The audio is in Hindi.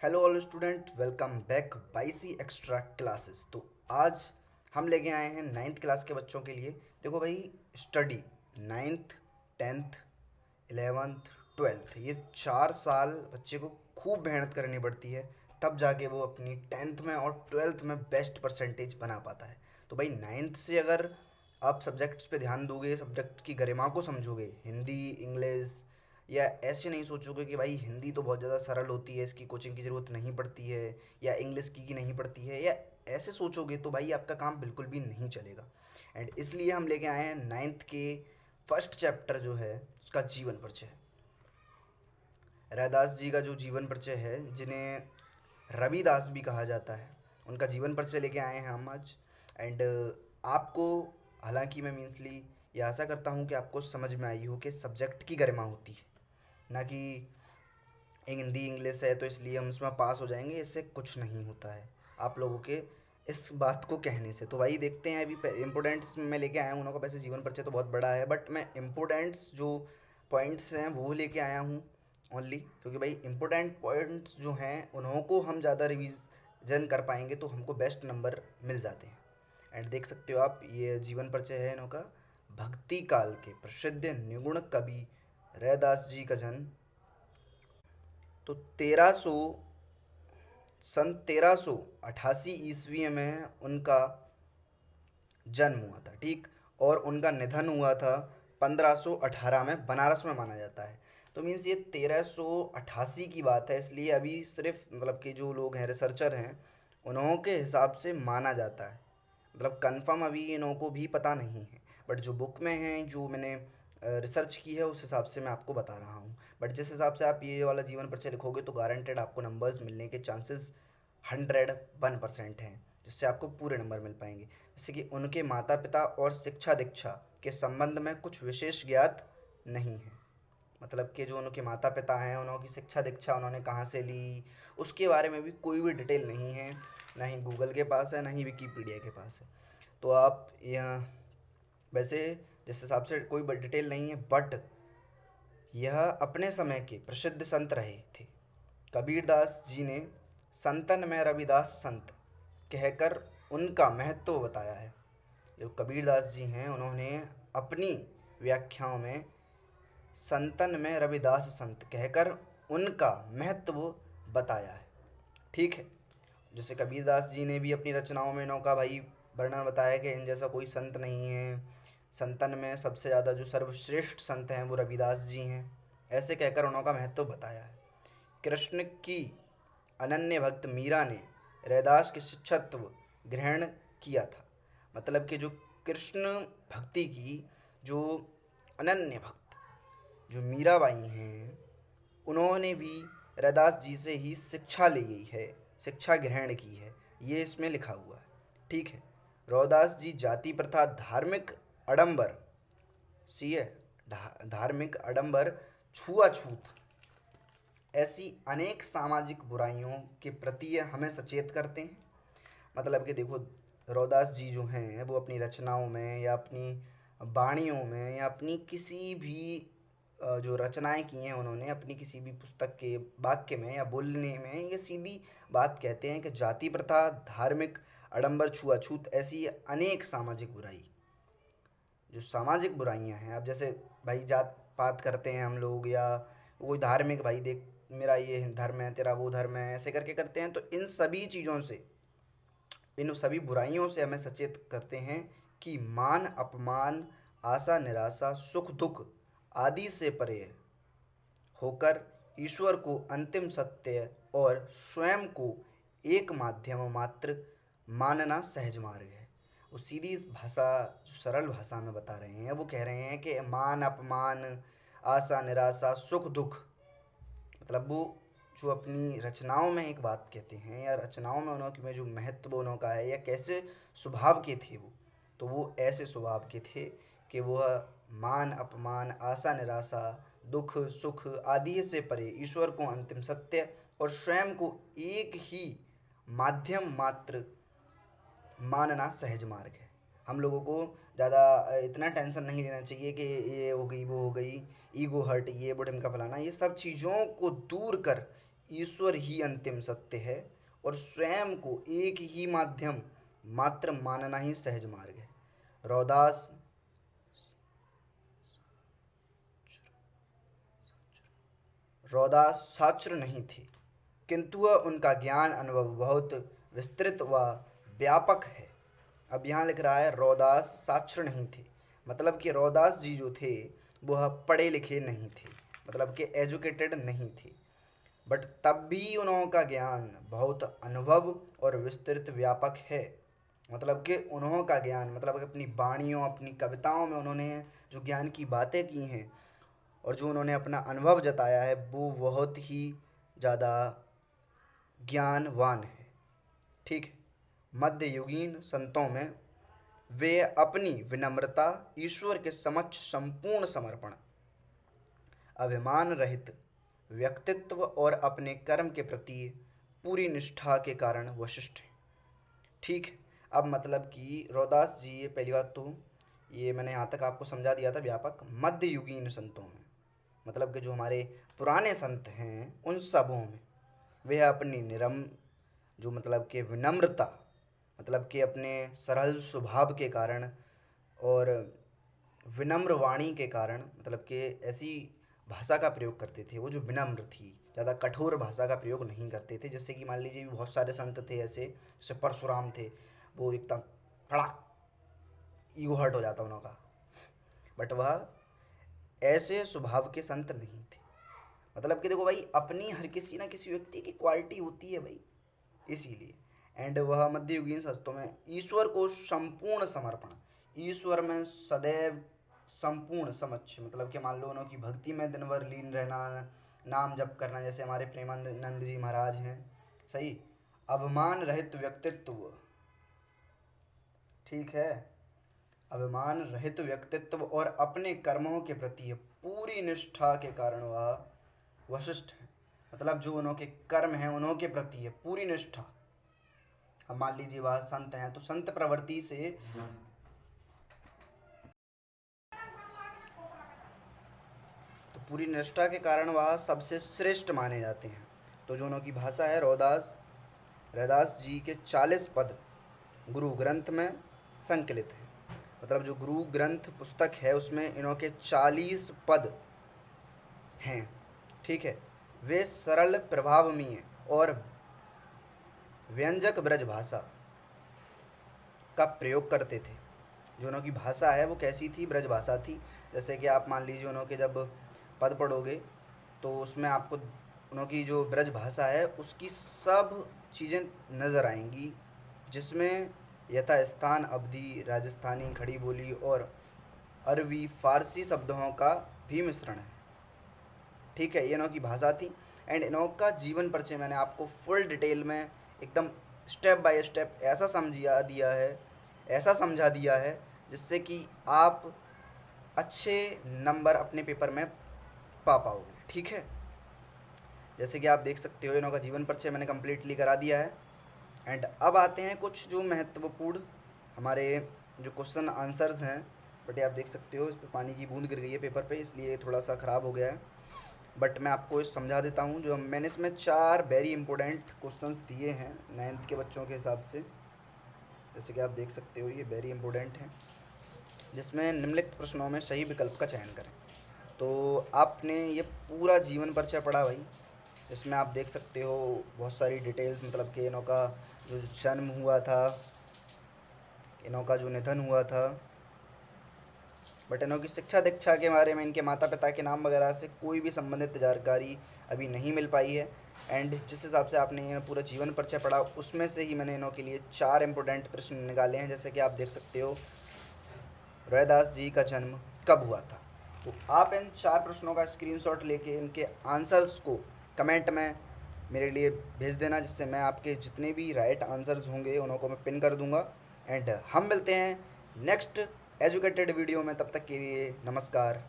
Hello all student, welcome back बाईसी एक्स्ट्रा क्लासेस। तो आज हम लेके आए हैं नाइन्थ क्लास के बच्चों के लिए। देखो भाई, study ninth, tenth, eleventh, twelfth, ये 4 साल बच्चे को खूब मेहनत करनी पड़ती है, तब जाके वो अपनी टेंथ में और ट्वेल्थ में बेस्ट परसेंटेज बना पाता है। तो भाई नाइन्थ से अगर आप सब्जेक्ट्स पे ध्यान दोगे, सब्जेक्ट की गरिमा को समझोगे, हिंदी, इंग्लिश, या ऐसे नहीं सोचोगे कि भाई हिंदी तो बहुत ज़्यादा सरल होती है, इसकी कोचिंग की ज़रूरत नहीं पड़ती है, या इंग्लिश की नहीं पड़ती है, या ऐसे सोचोगे तो भाई आपका काम बिल्कुल भी नहीं चलेगा। एंड इसलिए हम लेके आए हैं नाइन्थ के फर्स्ट चैप्टर जो है उसका जीवन परिचय। रैदास जी का जो जीवन परिचय है, जिन्हें रविदास भी कहा जाता है, उनका जीवन परिचय लेके आए हैं हम आज। एंड आपको, हालांकि मैं मीन्सली ये आशा करता हूँ कि आपको समझ में आई हो कि सब्जेक्ट की गरिमा होती है, ना कि हिंदी इंग्लिश है तो इसलिए हम उसमें पास हो जाएंगे। इससे कुछ नहीं होता है आप लोगों के इस बात को कहने से। तो वही देखते हैं अभी इम्पोर्टेंट्स में लेके आया हूँ उन लोगों का। वैसे जीवन परिचय तो बहुत बड़ा है, बट मैं इम्पोर्टेंट्स जो पॉइंट्स हैं वो लेके आया हूँ ओनली, क्योंकि भाई इंपॉर्टेंट पॉइंट्स जो हैं उन्हों को हम ज़्यादा रिवीजन कर पाएंगे तो हमको बेस्ट नंबर मिल जाते हैं। एंड देख सकते हो आप, ये जीवन परिचय है इन्हों का। भक्ति काल के प्रसिद्ध निगुण कवि रैदास जी का जन्म तो 1300 सन 1388 ईस्वी में उनका जन्म हुआ था, ठीक। और उनका निधन हुआ था 1518 में, बनारस में माना जाता है। तो मीन्स ये 1388 की बात है, इसलिए अभी सिर्फ मतलब कि जो लोग हैं, रिसर्चर हैं, उन्हों के हिसाब से माना जाता है। मतलब कंफर्म अभी इन्हों को भी पता नहीं है, बट जो बुक में है, जो मैंने रिसर्च की है, उस हिसाब से मैं आपको बता रहा हूँ। बट जिस हिसाब से आप ये वाला जीवन परिचय लिखोगे तो गारंटेड आपको नंबर्स मिलने के चांसेस 101% हैं, जिससे आपको पूरे नंबर मिल पाएंगे। जैसे कि उनके माता पिता और शिक्षा दीक्षा के संबंध में कुछ विशेष ज्ञात नहीं है। मतलब कि जो उनके माता पिता हैं, उनकी शिक्षा दीक्षा उन्होंने कहाँ से ली, उसके बारे में भी कोई भी डिटेल नहीं है। ना ही गूगल के पास है, ना ही विकीपीडिया के पास है। तो आप यहाँ, वैसे जिस हिसाब से कोई डिटेल नहीं है, बट यह अपने समय के प्रसिद्ध संत रहे थे। कबीरदास जी ने संतन में रविदास संत कहकर उनका महत्व बताया है। जो कबीरदास जी हैं, उन्होंने अपनी व्याख्याओं में संतन में रविदास संत कहकर उनका महत्व बताया है, ठीक है। जैसे कबीरदास जी ने भी अपनी रचनाओं में इनका भाई वर्णन बताया कि इन जैसा कोई संत नहीं है, संतन में सबसे ज़्यादा जो सर्वश्रेष्ठ संत हैं वो रविदास जी हैं, ऐसे कहकर उनका महत्व बताया है। कृष्ण की अनन्य भक्त मीरा ने रैदास के शिष्यत्व ग्रहण किया था। मतलब कि जो कृष्ण भक्ति की जो अनन्य भक्त जो मीराबाई हैं, उन्होंने भी रैदास जी से ही शिक्षा ली है, शिक्षा ग्रहण की है, ये इसमें लिखा हुआ है, ठीक है। रौदास जी जाति प्रथा, धार्मिक आडंबर, सी है, धार्मिक आडंबर, छुआछूत, ऐसी अनेक सामाजिक बुराइयों के प्रति हमें सचेत करते हैं। मतलब कि देखो, रौदास जी जो हैं वो अपनी रचनाओं में या अपनी वाणियों में या अपनी किसी भी जो रचनाएं की हैं उन्होंने, अपनी किसी भी पुस्तक के वाक्य में या बोलने में ये सीधी बात कहते हैं कि जाति प्रथा, धार्मिक आडंबर, छुआछूत, ऐसी अनेक सामाजिक बुराई, जो सामाजिक बुराइयां हैं। अब जैसे भाई जात पात करते हैं हम लोग, या कोई धार्मिक, भाई देख मेरा ये धर्म है, तेरा वो धर्म है, ऐसे करके करते हैं, तो इन सभी चीज़ों से, इन सभी बुराइयों से हमें सचेत करते हैं कि मान अपमान, आशा निराशा, सुख दुख आदि से परे होकर ईश्वर को अंतिम सत्य और स्वयं को एक माध्यम मात्र मानना सहज मार्ग है। वो सीधी भाषा, जो सरल भाषा में बता रहे हैं, वो कह रहे हैं कि मान अपमान, आशा निराशा, सुख दुख, मतलब वो जो अपनी रचनाओं में एक बात कहते हैं, या रचनाओं में उन्होंने जो महत्व उनका है, या कैसे स्वभाव के थे वो, तो वो ऐसे स्वभाव के थे कि वह मान अपमान, आशा निराशा, दुख सुख आदि से परे ईश्वर को अंतिम सत्य और स्वयं को एक ही माध्यम मात्र मानना सहज मार्ग है। हम लोगों को ज़्यादा इतना टेंशन नहीं लेना चाहिए कि ये हो गई वो हो गई, ईगो हर्ट, ये बुढ़िम का फलाना, ये सब चीज़ों को दूर कर ईश्वर ही अंतिम सत्य है और स्वयं को एक ही माध्यम मात्र मानना ही सहज मार्ग है। रौदास रौदास शास्त्र नहीं थे, किंतु वह उनका ज्ञान अनुभव बहुत विस्तृत व व्यापक है। अब यहाँ लिख रहा है रौदास शास्त्र नहीं थे, मतलब कि रौदास जी जो थे वह पढ़े लिखे नहीं थे, मतलब कि एजुकेटेड नहीं थे, बट तब भी उनका ज्ञान बहुत अनुभव और विस्तृत व्यापक है। मतलब कि उन्हों का ज्ञान, मतलब कि अपनी वाणियों अपनी कविताओं में उन्होंने जो ज्ञान की बातें की हैं और जो उन्होंने अपना अनुभव जताया है वो बहुत ही ज़्यादा ज्ञानवान है। ठीक है। मध्ययुगीन संतों में वे अपनी विनम्रता, ईश्वर के समक्ष संपूर्ण समर्पण, अभिमान रहित व्यक्तित्व और अपने कर्म के प्रति पूरी निष्ठा के कारण वशिष्ठ हैं। ठीक है। अब मतलब कि रौदास जी, ये पहली बात तो ये मैंने यहाँ तक आपको समझा दिया था व्यापक। मध्ययुगीन संतों में मतलब कि जो हमारे पुराने संत हैं उन सबों में वे अपनी जो मतलब कि विनम्रता, मतलब कि अपने सरल स्वभाव के कारण और विनम्र वाणी के कारण, मतलब कि ऐसी भाषा का प्रयोग करते थे वो जो विनम्र थी, ज़्यादा कठोर भाषा का प्रयोग नहीं करते थे। जैसे कि मान लीजिए बहुत सारे संत थे ऐसे, जैसे परशुराम थे, वो एकदम कड़ा ईगो हर्ट हो जाता उनका, बट वह ऐसे स्वभाव के संत नहीं थे। मतलब कि देखो भाई, अपनी हर किसी ना किसी व्यक्ति की क्वालिटी होती है भाई, इसीलिए। एंड वह मध्ययुगीन संतों में ईश्वर को संपूर्ण समर्पण, ईश्वर में सदैव संपूर्ण समक्ष, मतलब कि मान लो उनकी भक्ति में दिन भर लीन रहना, नाम जप करना, जैसे हमारे प्रेमानंद जी महाराज हैं, सही। अभिमान रहित व्यक्तित्व, ठीक है, अभिमान रहित व्यक्तित्व और अपने कर्मों के प्रति पूरी निष्ठा के कारण वह वशिष्ठ है। मतलब जो उनके कर्म हैं उन्हों के प्रति है पूरी निष्ठा। अब मान लीजिए वह संत हैं तो संत प्रवृत्ति से तो पूरी निष्ठा के कारण वह सबसे श्रेष्ठ माने जाते हैं। तो जो उनकी भाषा है, रैदास जी के 40 पद गुरु ग्रंथ में संकलित है। मतलब जो गुरु ग्रंथ पुस्तक है उसमें इन्हों के 40 पद हैं। ठीक है। वे सरल प्रभावमीय और व्यंजक ब्रज भाषा का प्रयोग करते थे। जो उनकी भाषा है वो कैसी थी? ब्रज भाषा थी। जैसे कि आप मान लीजिए उनके जब पद पढ़ोगे तो उसमें आपको उनकी जो ब्रज भाषा है उसकी सब चीज़ें नज़र आएंगी, जिसमें यथास्थान अवधी, राजस्थानी, खड़ी बोली और अरबी फारसी शब्दों का भी मिश्रण है। ठीक है, ये इनों की भाषा थी। एंड इनों का जीवन परिचय मैंने आपको फुल डिटेल में एकदम स्टेप बाय स्टेप ऐसा समझा दिया है जिससे कि आप अच्छे नंबर अपने पेपर में पा पाओगे। ठीक है। जैसे कि आप देख सकते हो इनों का जीवन परिचय मैंने कम्प्लीटली करा दिया है। एंड अब आते हैं कुछ जो महत्वपूर्ण हमारे जो क्वेश्चन आंसर्स हैं। बट ये आप देख सकते हो इस पर पानी की बूंद गिर गई है पेपर पे, इसलिए थोड़ा सा ख़राब हो गया है। बट मैं आपको समझा देता हूँ। जो मैंने इसमें 4 वेरी इंपॉर्टेंट क्वेश्चंस दिए हैं 9th के बच्चों के हिसाब से, जैसे कि आप देख सकते हो ये वेरी इंपॉर्टेंट है, जिसमें निम्नलिखित प्रश्नों में सही विकल्प का चयन करें। तो आपने ये पूरा जीवन परिचय पढ़ा भाई, इसमें आप देख सकते हो बहुत सारी डिटेल्स, मतलब कि इनों का जो जन्म हुआ था, इनों का जो निधन हुआ था, बट इनों की शिक्षा दीक्षा के बारे में, इनके माता पिता के नाम वगैरह से कोई भी संबंधित जानकारी अभी नहीं मिल पाई है। एंड जिस हिसाब से आपने ये पूरा जीवन परिचय पढ़ा उसमें से ही मैंने इनों के लिए 4 इंपॉर्टेंट प्रश्न निकाले हैं। जैसे कि आप देख सकते हो रैदास जी का जन्म कब हुआ था। तो आप इन 4 प्रश्नों का स्क्रीनशॉट लेके इनके आंसर्स को कमेंट में मेरे लिए भेज देना, जिससे मैं आपके जितने भी राइट आंसर्स होंगे उनको मैं पिन कर दूंगा। एंड हम मिलते हैं नेक्स्ट एजुकेटेड वीडियो में, तब तक के लिए नमस्कार।